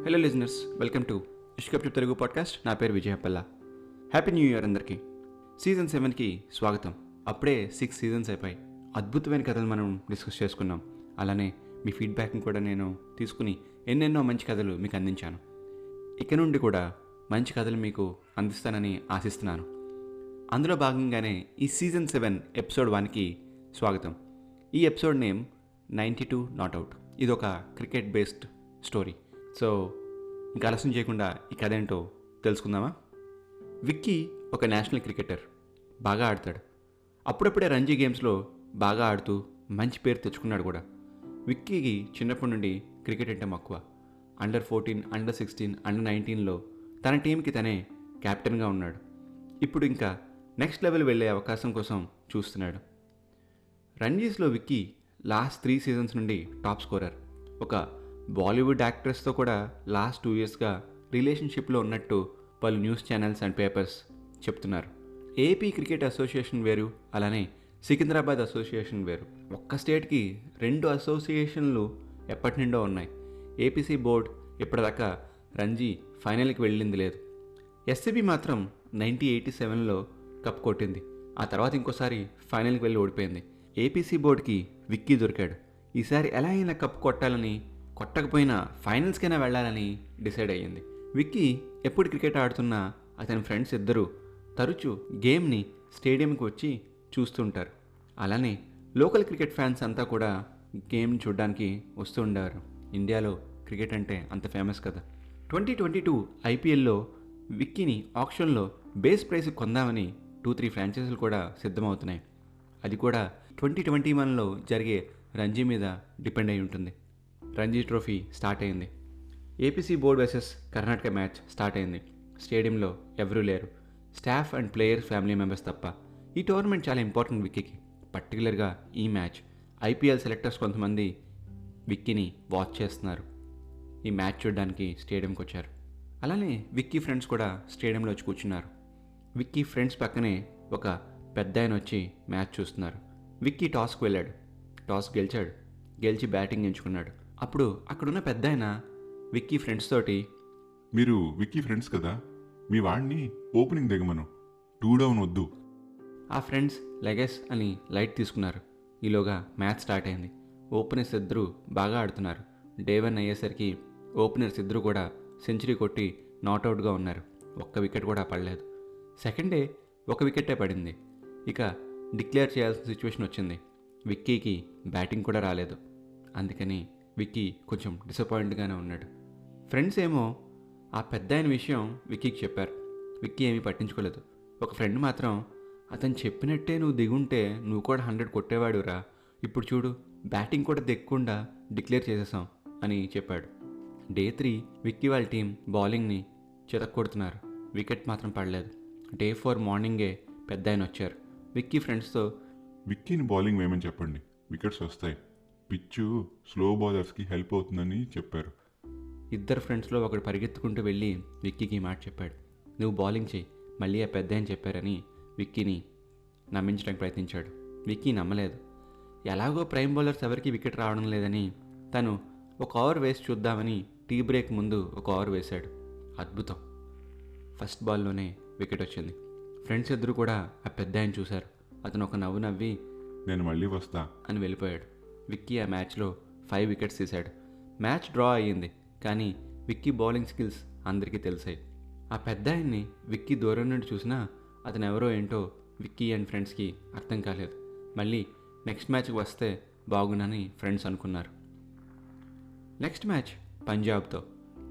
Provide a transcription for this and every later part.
Hello listeners, welcome to ఇష్కప్ Telugu podcast. నా పేరు విజయపల్ల. హ్యాపీ న్యూ ఇయర్ అందరికీ. సీజన్ 7కి స్వాగతం. అప్పుడే 6 సీజన్స్ అయిపోయి అద్భుతమైన కథలు మనం డిస్కస్ చేసుకున్నాం. అలానే మీ ఫీడ్బ్యాక్ని కూడా నేను తీసుకుని ఎన్నెన్నో మంచి కథలు మీకు అందించాను. ఇక నుండి కూడా మంచి కథలు మీకు అందిస్తానని ఆశిస్తున్నాను. అందులో భాగంగానే ఈ సీజన్ 7 ఎపిసోడ్ 1కి స్వాగతం. ఈ ఎపిసోడ్ నేమ్ 92 నాట్ అవుట్. ఇది ఒక క్రికెట్ బేస్డ్ స్టోరీ. సో ఇంకా ఆలస్యం చేయకుండా ఈ కథ ఏంటో తెలుసుకుందామా? విక్కీ ఒక నేషనల్ క్రికెటర్, బాగా ఆడతాడు. అప్పుడప్పుడే రంజీ గేమ్స్లో బాగా ఆడుతూ మంచి పేరు తెచ్చుకున్నాడు కూడా. విక్కీకి చిన్నప్పటి నుండి క్రికెట్ అంటే మక్కువ. అండర్ 14, అండర్ 16, అండర్ 19లో తన టీంకి తనే కెప్టెన్గా ఉన్నాడు. ఇప్పుడు ఇంకా నెక్స్ట్ లెవెల్ వెళ్ళే అవకాశం కోసం చూస్తున్నాడు. రంజీస్లో విక్కీ లాస్ట్ 3 సీజన్స్ నుండి టాప్ స్కోరర్. ఒక బాలీవుడ్ యాక్ట్రెస్తో కూడా లాస్ట్ 2 ఇయర్స్గా రిలేషన్షిప్లో ఉన్నట్టు పలు న్యూస్ ఛానల్స్ అండ్ పేపర్స్ చెప్తున్నారు. ఏపీ క్రికెట్ అసోసియేషన్ వేరు, అలానే సికింద్రాబాద్ అసోసియేషన్ వేరు. ఒక్క స్టేట్కి 2 అసోసియేషన్లు ఎప్పటి నుండో ఉన్నాయి. ఏపీసీ బోర్డ్ ఇప్పటిదాకా రంజీ ఫైనల్కి వెళ్ళింది లేదు. ఎస్సీబీ మాత్రం 1987లో కప్ కొట్టింది. ఆ తర్వాత ఇంకోసారి ఫైనల్కి వెళ్ళి ఓడిపోయింది. ఏపీసీ బోర్డుకి విక్కీ దొరికాడు. ఈసారి ఎలా అయినా కప్ కొట్టాలని, కొట్టకపోయినా ఫైనల్స్కైనా వెళ్ళాలని డిసైడ్ అయ్యింది. విక్కీ ఎప్పుడు క్రికెట్ ఆడుతున్నా అతని ఫ్రెండ్స్ ఇద్దరు తరచూ గేమ్ని స్టేడియంకి వచ్చి చూస్తుంటారు. అలానే లోకల్ క్రికెట్ ఫ్యాన్స్ అంతా కూడా గేమ్ చూడడానికి వస్తూ ఉండేవారు. ఇండియాలో క్రికెట్ అంటే అంత ఫేమస్ కదా. 2022 ఐపీఎల్లో విక్కీని ఆక్షన్లో బేస్ ప్రైస్ కొందామని 2-3 ఫ్రాంచైజీలు కూడా సిద్ధమవుతున్నాయి. అది కూడా 2021లో జరిగే రంజీ మీద డిపెండ్ అయి ఉంటుంది. రంజీ ట్రోఫీ స్టార్ట్ అయింది. APC board versus Karnataka match start అయింది. స్టేడియంలో ఎవరూ లేరు, staff and players family members తప్ప. ఈ టోర్నమెంట్ చాలా ఇంపార్టెంట్ విక్కీకి. పర్టికులర్గా ఈ మ్యాచ్. ఐపీఎల్ సెలెక్టర్స్ కొంతమంది విక్కీని వాచ్ చేస్తున్నారు. ఈ మ్యాచ్ చూడడానికి స్టేడియంకి వచ్చారు. అలానే విక్కీ ఫ్రెండ్స్ కూడా స్టేడియంలో వచ్చి కూర్చున్నారు. విక్కీ ఫ్రెండ్స్ పక్కనే ఒక పెద్ద ఆయన వచ్చి మ్యాచ్ చూస్తున్నారు. విక్కీ టాస్కి వెళ్ళాడు. టాస్ గెలిచి బ్యాటింగ్ ఎంచుకున్నాడు. అప్పుడు అక్కడున్న పెద్ద ఆయన విక్కీ ఫ్రెండ్స్ తోటి, మీరు విక్కీ ఫ్రెండ్స్ కదా, మీ వాడిని ఓపెనింగ్ దిగమను, 2 డౌన్ వద్దు. ఆ ఫ్రెండ్స్ లెగెస్ అని లైట్ తీసుకున్నారు. ఈలోగా మ్యాచ్ స్టార్ట్ అయింది. ఓపెనర్స్ ఇద్దరు బాగా ఆడుతున్నారు. డే 1 అయ్యేసరికి ఓపెనర్స్ ఇద్దరు కూడా సెంచరీ కొట్టి నాట్అవుట్గా ఉన్నారు. ఒక్క వికెట్ కూడా పడలేదు. సెకండ్ డే 1 వికెట్టే పడింది. ఇక డిక్లేర్ చేయాల్సిన సిచ్యువేషన్ వచ్చింది. విక్కీకి బ్యాటింగ్ కూడా రాలేదు. అందుకని విక్కీ కొంచెం డిసప్పాయింట్గానే ఉన్నాడు. ఫ్రెండ్స్ ఏమో ఆ పెద్ద అయిన విషయం విక్కీకి చెప్పారు. విక్కీ ఏమీ పట్టించుకోలేదు. ఒక ఫ్రెండ్ మాత్రం, అతను చెప్పినట్టే నువ్వు దిగుంటే నువ్వు కూడా 100 కొట్టేవాడురా, ఇప్పుడు చూడు బ్యాటింగ్ కూడా దిగకుండా డిక్లేర్ చేసేసాం అని చెప్పాడు. డే 3 విక్కీ వాళ్ళ టీం బౌలింగ్ని చితక్కొడుతున్నారు. వికెట్ మాత్రం పడలేదు. డే 4 మార్నింగే పెద్ద ఆయన వచ్చారు. విక్కీ ఫ్రెండ్స్తో, విక్కీని బౌలింగ్ వేయమని చెప్పండి, వికెట్స్ వస్తాయి, పిచ్చు స్లో బౌలర్స్కి హెల్ప్ అవుతుందని చెప్పారు. ఇద్దరు ఫ్రెండ్స్లో ఒకడు పరిగెత్తుకుంటూ వెళ్ళి విక్కీకి మాట చెప్పాడు. నువ్వు బౌలింగ్ చేయి, మళ్ళీ ఆ పెద్ద అని చెప్పారని విక్కీని నమ్మించడానికి ప్రయత్నించాడు. విక్కీ నమ్మలేదు. ఎలాగో ప్రైమ్ బౌలర్స్ ఎవరికి వికెట్ రావడం లేదని తను ఒక ఓవర్ వేసి చూద్దామని టీ బ్రేక్ ముందు ఒక ఓవర్ వేశాడు. అద్భుతం! ఫస్ట్ బాల్లోనే వికెట్ వచ్చింది. ఫ్రెండ్స్ ఇద్దరు కూడా ఆ పెద్ద ఆయన చూశారు. అతను ఒక నవ్వు నవ్వి, నేను మళ్ళీ వస్తా అని వెళ్ళిపోయాడు. విక్కీ ఆ మ్యాచ్లో 5 వికెట్స్ తీశాడు. మ్యాచ్ డ్రా అయ్యింది. కానీ విక్కీ బౌలింగ్ స్కిల్స్ అందరికీ తెలిసాయి. ఆ పెద్ద ఆయన్ని విక్కీ దూరం నుండి చూసినా అతను ఎవరో ఏంటో విక్కీ అండ్ ఫ్రెండ్స్కి అర్థం కాలేదు. మళ్ళీ నెక్స్ట్ మ్యాచ్కి వస్తే బాగుందని ఫ్రెండ్స్ అనుకున్నారు. నెక్స్ట్ మ్యాచ్ పంజాబ్తో.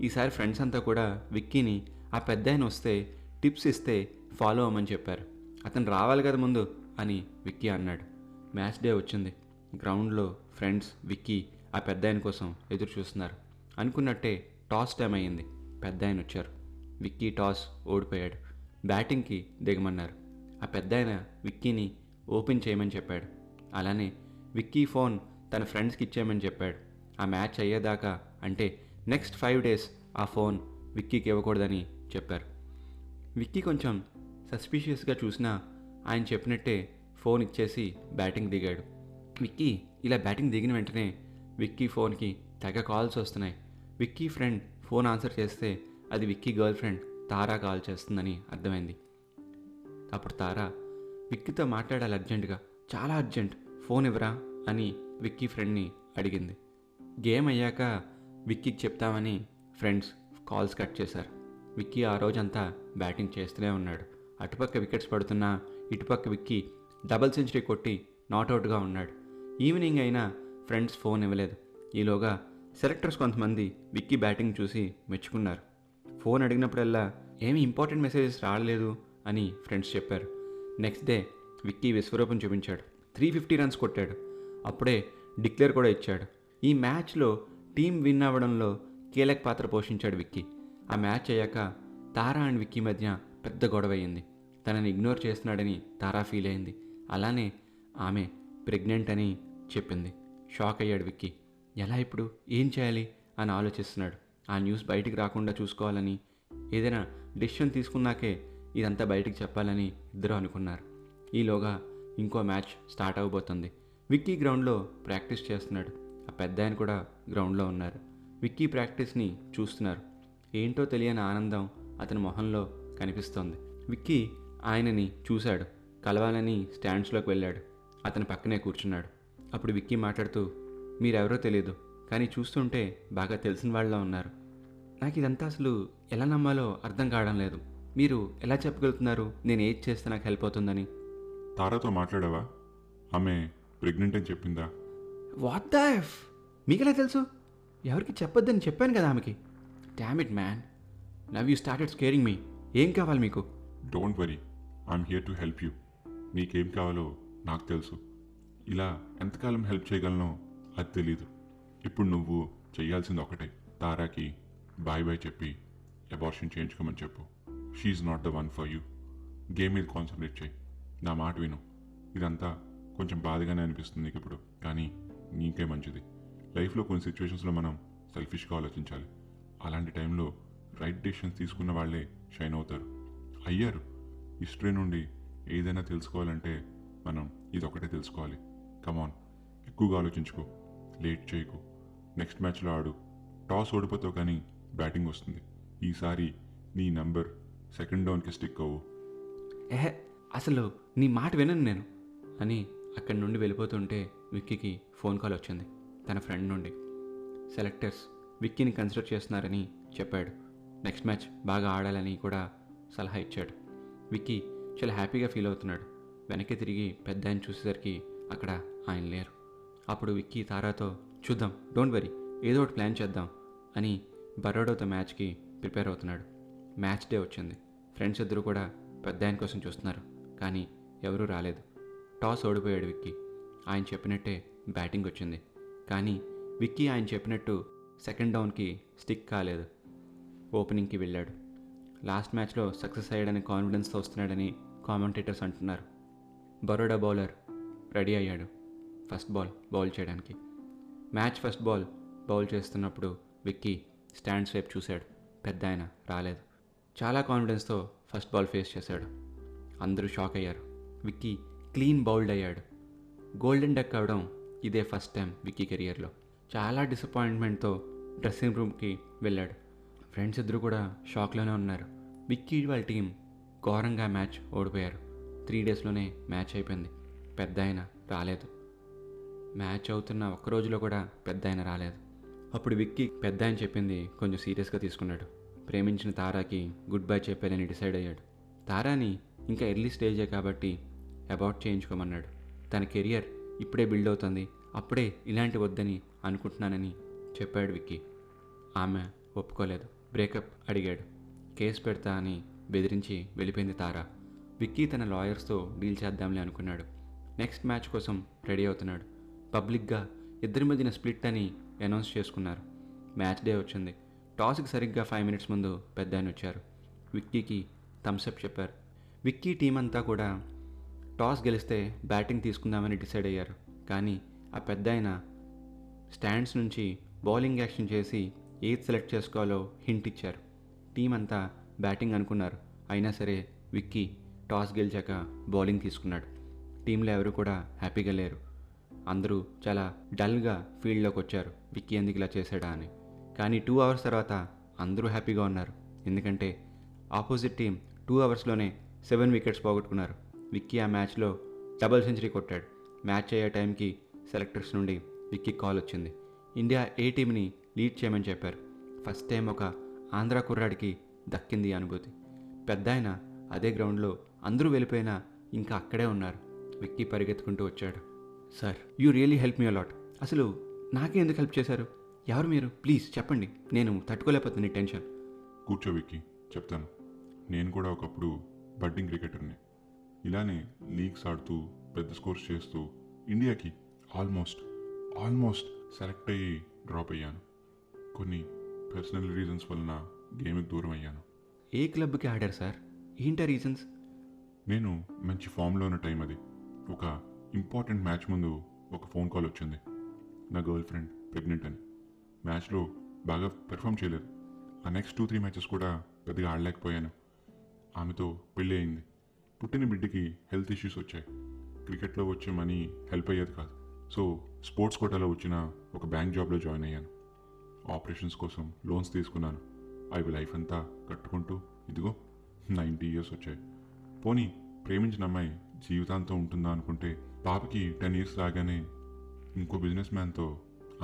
ఈసారి ఫ్రెండ్స్ అంతా కూడా విక్కీని ఆ పెద్ద ఆయన వస్తే టిప్స్ ఇస్తే ఫాలో అవ్వమని చెప్పారు. అతను రావాలి కదా ముందు అని విక్కీ అన్నాడు. మ్యాచ్ డే వచ్చింది. గ్రౌండ్లో ఫ్రెండ్స్ విక్కీ ఆ పెద్ద ఆయన కోసం ఎదురు చూస్తున్నారు. అనుకున్నట్టే టాస్ టైం అయ్యింది. పెద్ద ఆయన వచ్చారు. విక్కీ టాస్ ఓడిపోయాడు. బ్యాటింగ్కి దిగమన్నారు. ఆ పెద్ద ఆయన విక్కీని ఓపెన్ చేయమని చెప్పాడు. అలానే విక్కీ ఫోన్ తన ఫ్రెండ్స్కి ఇచ్చేయమని చెప్పాడు. ఆ మ్యాచ్ అయ్యేదాకా, అంటే నెక్స్ట్ 5 days ఆ ఫోన్ విక్కీకి ఇవ్వకూడదని చెప్పారు. విక్కీ కొంచెం సస్పిషియస్గా చూసినా ఆయన చెప్పినట్టే ఫోన్ ఇచ్చేసి బ్యాటింగ్ దిగాడు. విక్కీ ఇలా బ్యాటింగ్ దిగిన వెంటనే విక్కీ ఫోన్కి తెగ కాల్స్ వస్తున్నాయి. విక్కీ ఫ్రెండ్ ఫోన్ ఆన్సర్ చేస్తే అది విక్కీ గర్ల్ ఫ్రెండ్ తారా కాల్ చేస్తుందని అర్థమైంది. అప్పుడు తారా విక్కీతో మాట్లాడాలి అర్జెంటుగా, చాలా అర్జెంట్, ఫోన్ ఇవ్వరా అని విక్కీ ఫ్రెండ్ని అడిగింది. గేమ్ అయ్యాక విక్కీకి చెప్తామని ఫ్రెండ్స్ కాల్స్ కట్ చేశారు. విక్కీ ఆ రోజంతా బ్యాటింగ్ చేస్తూనే ఉన్నాడు. అటుపక్క వికెట్స్ పడుతున్నా ఇటుపక్క విక్కీ డబుల్ సెంచరీ కొట్టి నాట్అవుట్గా ఉన్నాడు. ఈవినింగ్ అయినా ఫ్రెండ్స్ ఫోన్ ఇవ్వలేదు. ఈలోగా సెలెక్టర్స్ కొంతమంది విక్కీ బ్యాటింగ్ చూసి మెచ్చుకున్నారు. ఫోన్ అడిగినప్పుడల్లా ఏమీ ఇంపార్టెంట్ మెసేజెస్ రాలేదు అని ఫ్రెండ్స్ చెప్పారు. నెక్స్ట్ డే విక్కీ విశ్వరూపం చూపించాడు. 350 రన్స్ కొట్టాడు. అప్పుడే డిక్లేర్ కూడా ఇచ్చాడు. ఈ మ్యాచ్లో టీం విన్ అవ్వడంలో కీలక పాత్ర పోషించాడు విక్కీ. ఆ మ్యాచ్ అయ్యాక తారా అండ్ విక్కీ మధ్య పెద్ద గొడవ అయింది. తనని ఇగ్నోర్ చేస్తున్నాడని తారా ఫీల్ అయింది. అలానే ఆమె ప్రెగ్నెంట్ అని చెప్పింది. షాక్ అయ్యాడు విక్కీ. ఎలా ఇప్పుడు, ఏం చేయాలి అని ఆలోచిస్తున్నాడు. ఆ న్యూస్ బయటికి రాకుండా చూసుకోవాలని, ఏదైనా డెసిషన్ తీసుకున్నాకే ఇదంతా బయటికి చెప్పాలని ఇద్దరు అనుకున్నారు. ఈలోగా ఇంకో మ్యాచ్ స్టార్ట్ అవబోతుంది. విక్కీ గ్రౌండ్లో ప్రాక్టీస్ చేస్తున్నాడు. ఆ పెద్ద ఆయన కూడా గ్రౌండ్లో ఉన్నారు. విక్కీ ప్రాక్టీస్ని చూస్తున్నారు. ఏంటో తెలియని ఆనందం అతని మొహంలో కనిపిస్తోంది. విక్కీ ఆయనని చూశాడు. కలవాలని స్టాండ్స్లోకి వెళ్ళాడు. అతని పక్కనే కూర్చున్నాడు. అప్పుడు విక్కీ మాట్లాడుతూ, మీరెవరో తెలియదు, కానీ చూస్తుంటే బాగా తెలిసిన వాళ్ళలో ఉన్నారు. నాకు ఇదంతా అసలు ఎలా నమ్మాలో అర్థం కావడం లేదు. మీరు ఎలా చెప్పగలుగుతున్నారు నేను ఏది చేస్తే నాకు హెల్ప్ అవుతుందని? తారాతో మాట్లాడావా? ఆమె ప్రెగ్నెంట్ అని చెప్పిందా? What the F? మీకెలా తెలుసు? ఎవరికి చెప్పొద్దని చెప్పాను కదా ఆమెకి. Damn it man, now you started scaring me. ఏం కావాలి మీకు? Don't worry, I'm here to help you. నీకేం కావాలో నాకు తెలుసు. ఇలా ఎంతకాలం హెల్ప్ చేయగలనో అది తెలీదు. ఇప్పుడు నువ్వు చేయాల్సింది ఒకటే, తారాకి బాయ్ బాయ్ చెప్పి అబార్షన్ చేయించుకోమని చెప్పు. She's not the one for you. Game మీద కాన్సన్ట్రేట్ చేయి. నా మాట విను. ఇదంతా కొంచెం బాధగానే అనిపిస్తుంది నీకు ఇప్పుడు, కానీ నీకే మంచిది. లైఫ్లో కొన్ని సిచ్యువేషన్స్లో మనం సెల్ఫిష్గా ఆలోచించాలి. అలాంటి టైంలో రైట్ డెసిషన్స్ తీసుకున్న వాళ్ళే షైన్ అవుతారు, అయ్యారు. హిస్టరీ నుండి ఏదైనా తెలుసుకోవాలంటే మనం ఇదొకటే తెలుసుకోవాలి. కమాన్, ఎక్కువగా ఆలోచించుకో, లేట్ చేయకు. నెక్స్ట్ మ్యాచ్లో ఆడు. టాస్ ఓడిపోతావు కానీ బ్యాటింగ్ వస్తుంది. ఈసారి నీ నంబర్ సెకండ్ డౌన్కి స్టిక్ అవ్వు. అసలు నీ మాట వినను నేను అని అక్కడి నుండి వెళ్ళిపోతుంటే విక్కీకి ఫోన్ కాల్ వచ్చింది తన ఫ్రెండ్ నుండి. సెలెక్టర్స్ విక్కీని కన్సిడర్ చేస్తున్నారని చెప్పాడు. నెక్స్ట్ మ్యాచ్ బాగా ఆడాలని కూడా సలహా ఇచ్చాడు. విక్కీ చాలా హ్యాపీగా ఫీల్ అవుతున్నాడు. వెనక్కి తిరిగి పెద్ద ఆయన చూసేసరికి అక్కడ ఆయన లేరు. అప్పుడు విక్కీ తారాతో, చూద్దాం, డోంట్ వరీ, ఏదో ఒకటి ప్లాన్ చేద్దాం అని బరోడాతో మ్యాచ్కి ప్రిపేర్ అవుతున్నాడు. మ్యాచ్ డే వచ్చింది. ఫ్రెండ్స్ ఇద్దరు కూడా పెద్ద ఆయన కోసం చూస్తున్నారు, కానీ ఎవరూ రాలేదు. టాస్ ఓడిపోయాడు విక్కీ. ఆయన చెప్పినట్టే బ్యాటింగ్ వచ్చింది, కానీ విక్కీ ఆయన చెప్పినట్టు సెకండ్ డౌన్కి స్టిక్ కాలేదు. ఓపెనింగ్కి వెళ్ళాడు. లాస్ట్ మ్యాచ్లో సక్సెస్ అయ్యాడని కాన్ఫిడెన్స్తో వస్తున్నాడని కామెంటేటర్స్ అంటున్నారు. బరోడా బౌలర్ రెడీ అయ్యాడు ఫస్ట్ బాల్ బౌల్ చేయడానికి. మ్యాచ్ ఫస్ట్ బాల్ బౌల్ చేస్తున్నప్పుడు విక్కీ స్టాండ్స్ వైపు చూశాడు. పెద్ద ఆయన రాలేదు. చాలా కాన్ఫిడెన్స్తో ఫస్ట్ బాల్ ఫేస్ చేశాడు. అందరూ షాక్ అయ్యారు. విక్కీ క్లీన్ బౌల్డ్ అయ్యాడు. గోల్డెన్ డక్ అవడం ఇదే ఫస్ట్ టైం విక్కీ కెరియర్లో. చాలా డిసప్పాయింట్మెంట్తో డ్రెస్సింగ్ రూమ్కి వెళ్ళాడు. ఫ్రెండ్స్ ఇద్దరు కూడా షాక్లోనే ఉన్నారు. విక్కీ వాళ్ళ టీం ఘోరంగా మ్యాచ్ ఓడిపోయారు. 3 డేస్లోనే మ్యాచ్ అయిపోయింది. పెద్ద ఆయన రాలేదు. మ్యాచ్ అవుతున్న ఒక్క రోజులో కూడా పెద్ద ఆయన రాలేదు. అప్పుడు విక్కీ పెద్ద ఆయన చెప్పింది కొంచెం సీరియస్గా తీసుకున్నాడు. ప్రేమించిన తారాకి గుడ్ బై చెప్పాలని డిసైడ్ అయ్యాడు. తారాని ఇంకా ఎర్లీ స్టేజే కాబట్టి అబార్ట్ చేయించుకోమన్నాడు. తన కెరియర్ ఇప్పుడే బిల్డ్ అవుతుంది, అప్పుడే ఇలాంటి వద్దని అనుకుంటున్నానని చెప్పాడు విక్కీ. ఆమె ఒప్పుకోలేదు. బ్రేకప్ అడిగాడు. కేసు పెడతా అని బెదిరించి వెళ్ళిపోయింది తారా. విక్కీ తన లాయర్స్తో డీల్ చేద్దాంలే అనుకున్నాడు. నెక్స్ట్ మ్యాచ్ కోసం రెడీ అవుతున్నాడు. పబ్లిక్గా ఇద్దరి మధ్యన స్ప్లిట్ అని అనౌన్స్ చేసుకున్నారు. మ్యాచ్ డే వచ్చింది. టాస్కి సరిగ్గా 5 మినిట్స్ ముందు పెద్ద ఆయన వచ్చారు. విక్కీకి థమ్స్అప్ చెప్పారు. విక్కీ టీం అంతా కూడా టాస్ గెలిస్తే బ్యాటింగ్ తీసుకుందామని డిసైడ్ అయ్యారు. కానీ ఆ పెద్ద ఆయన స్టాండ్స్ నుంచి బౌలింగ్ యాక్షన్ చేసి ఏది సెలెక్ట్ చేసుకోవాలో హింట్ ఇచ్చారు. టీం అంతా బ్యాటింగ్ అనుకున్నారు. అయినా సరే విక్కీ టాస్ గెలిచాక బౌలింగ్ తీసుకున్నాడు. టీంలో ఎవరు కూడా హ్యాపీగా లేరు. అందరూ చాలా డల్గా ఫీల్డ్లోకి వచ్చారు. విక్కీ ఎందుకు ఇలా చేశాడా అని. కానీ 2 అవర్స్ తర్వాత అందరూ హ్యాపీగా ఉన్నారు. ఎందుకంటే ఆపోజిట్ టీం 2 అవర్స్లోనే 7 వికెట్స్ పోగొట్టుకున్నారు. విక్కీ ఆ మ్యాచ్లో డబుల్ సెంచరీ కొట్టాడు. మ్యాచ్ అయ్యే టైంకి సెలెక్టర్స్ నుండి విక్కీ కాల్ వచ్చింది. ఇండియా ఏ టీంని లీడ్ చేయమని చెప్పారు. ఫస్ట్ టైం ఒక ఆంధ్ర కుర్రాడికి దక్కింది ఈ అనుభూతి. పెద్ద ఆయన అదే గ్రౌండ్లో అందరూ వెళ్ళిపోయినా ఇంకా అక్కడే ఉన్నారు. విక్కీ పరిగెత్తుకుంటూ వచ్చాడు. Sir, you really help me a lot. అసలు నాకే ఎందుకు హెల్ప్ చేశారు? ఎవరు మీరు? ప్లీజ్ చెప్పండి, నేను తట్టుకోలేకపోతుంది ఈ టెన్షన్. కూర్చో విక్కీ, చెప్తాను. నేను కూడా ఒకప్పుడు బడ్డింగ్ క్రికెటర్ని. ఇలానే లీగ్స్ ఆడుతూ పెద్ద స్కోర్స్ చేస్తూ ఇండియాకి ఆల్మోస్ట్ సెలెక్ట్ అయ్యి డ్రాప్ అయ్యాను. కొన్ని పర్సనల్ రీజన్స్ వలన గేమ్కి దూరం అయ్యాను. ఏ క్లబ్కి ఆడారు సార్? ఏంటా రీజన్స్? నేను మంచి ఫామ్లో ఉన్న టైం అది. ఒక ఇంపార్టెంట్ మ్యాచ్ ముందు ఒక ఫోన్ కాల్ వచ్చింది. నా గర్ల్ ఫ్రెండ్ ప్రెగ్నెంట్ అని. మ్యాచ్లో బాగా పెర్ఫామ్ చేయలేదు. ఆ నెక్స్ట్ 2-3 మ్యాచెస్ కూడా పెద్దగా ఆడలేకపోయాను. ఆమెతో పెళ్ళి అయింది. పుట్టిన బిడ్డకి హెల్త్ ఇష్యూస్ వచ్చాయి. క్రికెట్లో వచ్చే మనీ హెల్ప్ అయ్యేది కాదు. సో స్పోర్ట్స్ కోటాలో వచ్చిన ఒక బ్యాంక్ జాబ్లో జాయిన్ అయ్యాను. ఆపరేషన్స్ కోసం లోన్స్ తీసుకున్నాను. అవి లైఫ్ అంతా కట్టుకుంటూ ఇదిగో 90 ఇయర్స్ వచ్చాయి. పోనీ ప్రేమించిన అమ్మాయి జీవితాంతం ఉంటుందా అనుకుంటే పాపకి 10 ఇయర్స్ రాగానే ఇంకో బిజినెస్ మ్యాన్తో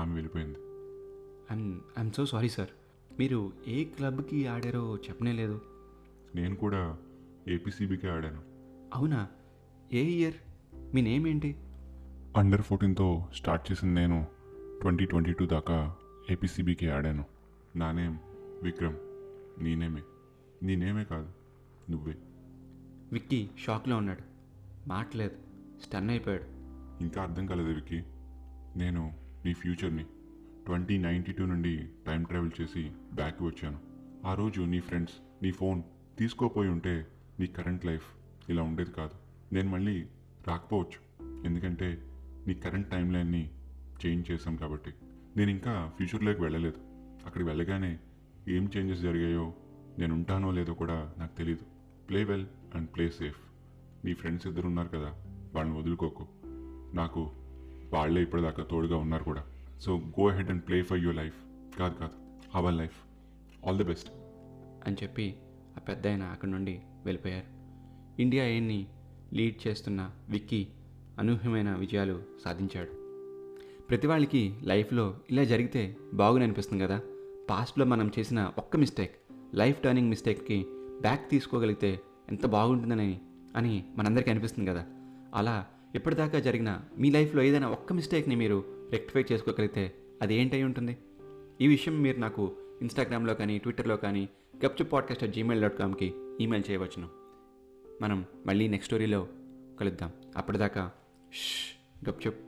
ఆమె వెళ్ళిపోయింది. I'm so sorry sir. మీరు ఏ క్లబ్కి ఆడారో చెప్పనే లేదు. నేను కూడా ఏపీసీబీకే ఆడాను. అవునా? ఏ ఇయర్? మీ నేమ్ ఏంటి? అండర్ 14తో స్టార్ట్ చేసిన నేను 2022 దాకా ఏపీసీబీకే ఆడాను. నా నేమ్ విక్రమ్. నీ నేమే కాదు, నువ్వే. విక్కీ షాక్లో ఉన్నాడు. మాట్లేదు, స్టన్ అయిపోయాడు. ఇంకా అర్థం కాలేదు విక్కీ. నేను నీ ఫ్యూచర్ని 2092 నుండి టైం ట్రావెల్ చేసి బ్యాక్ వచ్చాను. ఆ రోజు నీ ఫ్రెండ్స్ నీ ఫోన్ తీసుకోపోయి ఉంటే నీ కరెంట్ లైఫ్ ఇలా ఉండేది కాదు. నేను మళ్ళీ రాకపోవచ్చు, ఎందుకంటే నీ కరెంట్ టైం లైన్ని చేంజ్ చేశాం కాబట్టి. నేను ఇంకా ఫ్యూచర్లోకి వెళ్ళలేదు. అక్కడికి వెళ్ళగానే ఏం చేంజెస్ జరిగాయో, నేను ఉంటానో లేదో కూడా నాకు తెలీదు. Play well and play safe. నీ ఫ్రెండ్స్ ఇద్దరు ఉన్నారు కదా, వాళ్ళని వదులుకోకు. నాకు వాళ్ళే ఇప్పటిదాకా తోడుగా ఉన్నారు కూడా. So go ahead and play for your life. కాదు our life. All the best అని చెప్పి ఆ పెద్ద ఆయన అక్కడి నుండి వెళ్ళిపోయారు. ఇండియా ఏని లీడ్ చేస్తున్న విక్కీ అనూహ్యమైన విజయాలు సాధించాడు. ప్రతి వాళ్ళకి లైఫ్లో ఇలా జరిగితే బాగుని అనిపిస్తుంది కదా. పాస్ట్లో మనం చేసిన ఒక్క మిస్టేక్, లైఫ్ టర్నింగ్ మిస్టేక్కి బ్యాక్ తీసుకోగలిగితే ఎంత బాగుంటుందని మనందరికీ అనిపిస్తుంది కదా. అలా ఇప్పటిదాకా జరిగిన మీ లైఫ్లో ఏదైనా ఒక్క మిస్టేక్ని మీరు రెక్టిఫై చేసుకోగలిగితే అది ఏంటై ఉంటుంది? ఈ విషయం మీరు నాకు ఇన్స్టాగ్రామ్లో కానీ ట్విట్టర్లో కానీ gupchupodcast@gmail.comకి ఈమెయిల్ చేయవచ్చును. మనం మళ్ళీ నెక్స్ట్ స్టోరీలో కలుద్దాం. అప్పటిదాకా గప్చుప్.